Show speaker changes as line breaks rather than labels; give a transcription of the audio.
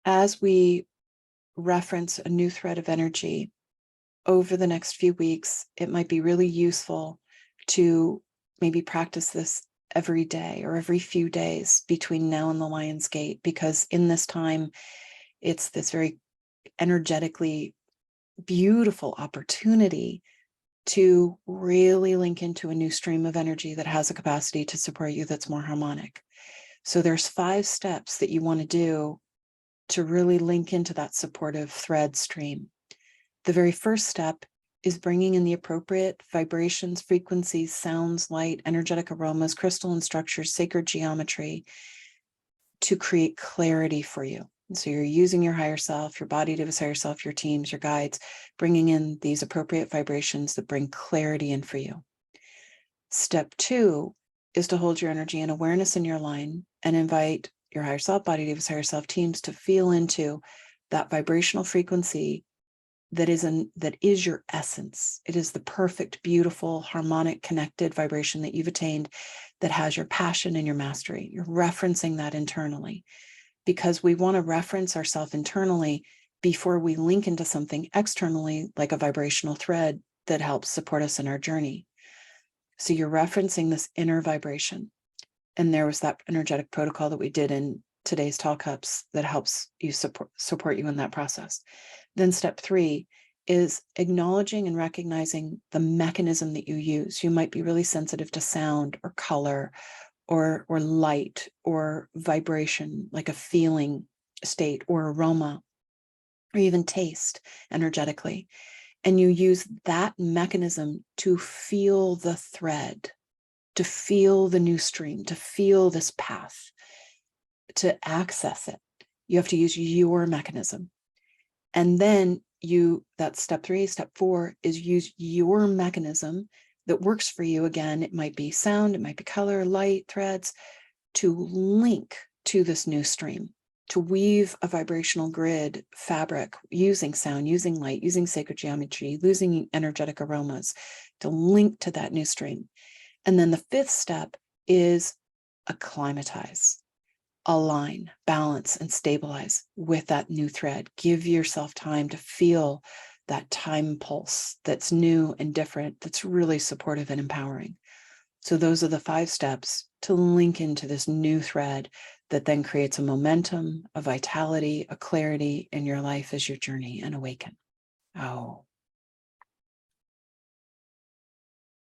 as we reference a new thread of energy over the next few weeks, it might be really useful to maybe practice this every day or every few days between now and the Lion's Gate, because in this time, it's this very energetically beautiful opportunity to really link into a new stream of energy that has a capacity to support you that's more harmonic. So there's 5 steps that you want to do to really link into that supportive thread stream. The very first step is bringing in the appropriate vibrations, frequencies, sounds, light, energetic aromas, crystalline structures, sacred geometry to create clarity for you. And so you're using your higher self, your body to higher self, your teams, your guides, bringing in these appropriate vibrations that bring clarity in for you. Step 2 is to hold your energy and awareness in your line and invite your higher self, body to higher self, teams to feel into that vibrational frequency that is your essence. It is the perfect, beautiful, harmonic, connected vibration that you've attained that has your passion and your mastery. You're referencing that internally because we want to reference ourselves internally before we link into something externally, like a vibrational thread that helps support us in our journey. So you're referencing this inner vibration. And there was that energetic protocol that we did in today's Tall Cups that helps you support you in that process. Then step 3 is acknowledging and recognizing the mechanism that you use. You might be really sensitive to sound or color or light or vibration, like a feeling state or aroma, or even taste energetically. And you use that mechanism to feel the thread, to feel the new stream, to feel this path, to access it. You have to use your mechanism. And then that's step 3. Step 4 is use your mechanism that works for you. Again, it might be sound, it might be color, light, threads, to link to this new stream, to weave a vibrational grid fabric using sound, using light, using sacred geometry, using energetic aromas to link to that new stream. And then the 5th step is acclimatize. Align, balance, and stabilize with that new thread. Give yourself time to feel that time pulse that's new and different, that's really supportive and empowering. So those are the 5 steps to link into this new thread that then creates a momentum, a vitality, a clarity in your life as you journey and awaken. Oh.